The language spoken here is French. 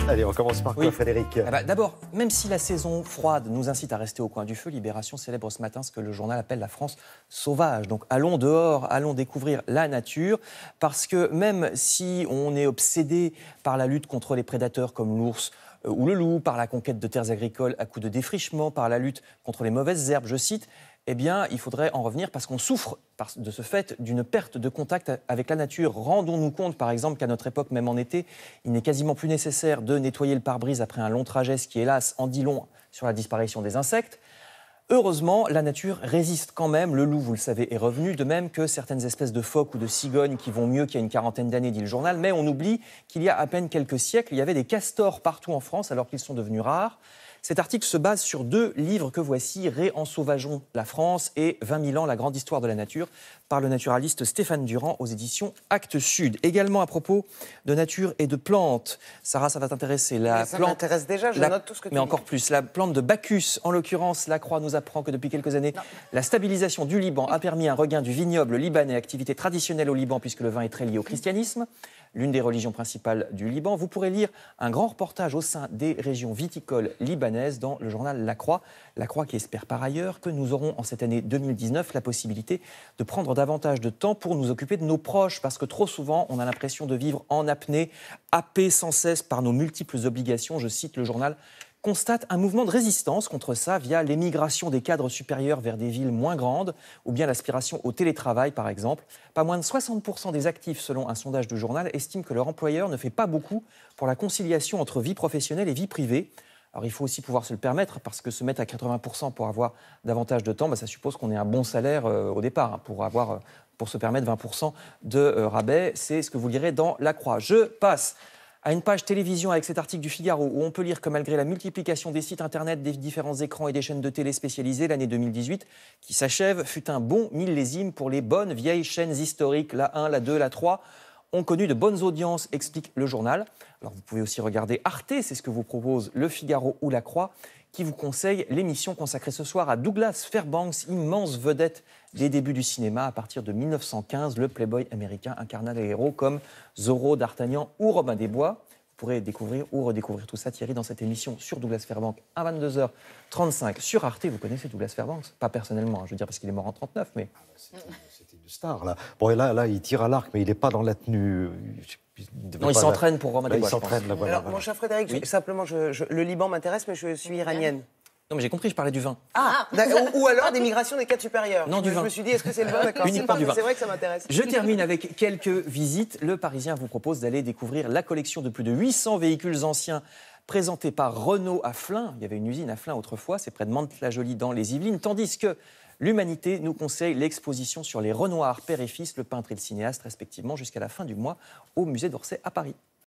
Allez, on commence par quoi, Frédéric? D'abord, même si la saison froide nous incite à rester au coin du feu, Libération célèbre ce matin ce que le journal appelle la France sauvage. Donc allons dehors, allons découvrir la nature, parce que même si on est obsédé par la lutte contre les prédateurs comme l'ours ou le loup, par la conquête de terres agricoles à coups de défrichement, par la lutte contre les mauvaises herbes, je cite, eh bien, il faudrait en revenir parce qu'on souffre de ce fait d'une perte de contact avec la nature. Rendons-nous compte, par exemple, qu'à notre époque, même en été, il n'est quasiment plus nécessaire de nettoyer le pare-brise après un long trajet, ce qui, hélas, en dit long sur la disparition des insectes. Heureusement, la nature résiste quand même. Le loup, vous le savez, est revenu, de même que certaines espèces de phoques ou de cigognes qui vont mieux qu'il y a une quarantaine d'années, dit le journal. Mais on oublie qu'il y a à peine quelques siècles, il y avait des castors partout en France alors qu'ils sont devenus rares. Cet article se base sur 2 livres que voici, Réensauvageons la France et 20 000 ans, la grande histoire de la nature, par le naturaliste Stéphane Durand aux éditions Actes Sud. Également à propos de nature et de plantes. Sarah, ça va t'intéresser. Ça m'intéresse déjà, je note tout ce que tu dis. Mais encore plus, la plante de Bacchus, en l'occurrence, la Croix nous apprend que depuis quelques années, la stabilisation du Liban a permis un regain du vignoble libanais, activité traditionnelle au Liban puisque le vin est très lié au christianisme, l'une des religions principales du Liban. Vous pourrez lire un grand reportage au sein des régions viticoles libanaises dans le journal La Croix. La Croix qui espère par ailleurs que nous aurons en cette année 2019 la possibilité de prendre davantage de temps pour nous occuper de nos proches, parce que trop souvent on a l'impression de vivre en apnée, happé sans cesse par nos multiples obligations. Je cite le journal, constate un mouvement de résistance contre ça via l'émigration des cadres supérieurs vers des villes moins grandes ou bien l'aspiration au télétravail, par exemple. Pas moins de 60% des actifs, selon un sondage du journal, estiment que leur employeur ne fait pas beaucoup pour la conciliation entre vie professionnelle et vie privée. Alors il faut aussi pouvoir se le permettre, parce que se mettre à 80% pour avoir davantage de temps, ça suppose qu'on ait un bon salaire au départ, pour se permettre 20% de rabais. C'est ce que vous lirez dans La Croix. Je passe à une page télévision avec cet article du Figaro où on peut lire que malgré la multiplication des sites internet, des différents écrans et des chaînes de télé spécialisées, l'année 2018 qui s'achève fut un bon millésime pour les bonnes vieilles chaînes historiques. La 1, la 2, la 3 ont connu de bonnes audiences, explique le journal. Alors vous pouvez aussi regarder Arte, c'est ce que vous propose le Figaro ou La Croix, qui vous conseille l'émission consacrée ce soir à Douglas Fairbanks, immense vedette des débuts du cinéma. À partir de 1915, le playboy américain incarna des héros comme Zorro, D'Artagnan ou Robin des Bois. Vous pourrez découvrir ou redécouvrir tout ça, Thierry, dans cette émission sur Douglas Fairbanks à 22h35 sur Arte. Vous connaissez Douglas Fairbanks? Pas personnellement, je veux dire parce qu'il est mort en 1939, mais... C'était une star, là. Bon, et là, il tire à l'arc, mais il n'est pas dans la tenue... Non, il s'entraîne pour Robin des Bois, il s'entraîne, là, voilà. Alors, mon cher Frédéric, simplement, le Liban m'intéresse, mais je suis iranienne. Non, mais j'ai compris, je parlais du vin. Ou alors des migrations des cadres supérieurs. Non, du vin. Je me suis dit, est-ce que c'est le vin? D'accord, uniquement du vin. C'est vrai que ça m'intéresse. Je termine avec quelques visites. Le Parisien vous propose d'aller découvrir la collection de plus de 800 véhicules anciens présentés par Renault à Flins. Il y avait une usine à Flins autrefois, c'est près de Mantes-la-Jolie dans les Yvelines, tandis que l'Humanité nous conseille l'exposition sur les Renoirs, père et fils, le peintre et le cinéaste, respectivement, jusqu'à la fin du mois, au musée d'Orsay à Paris.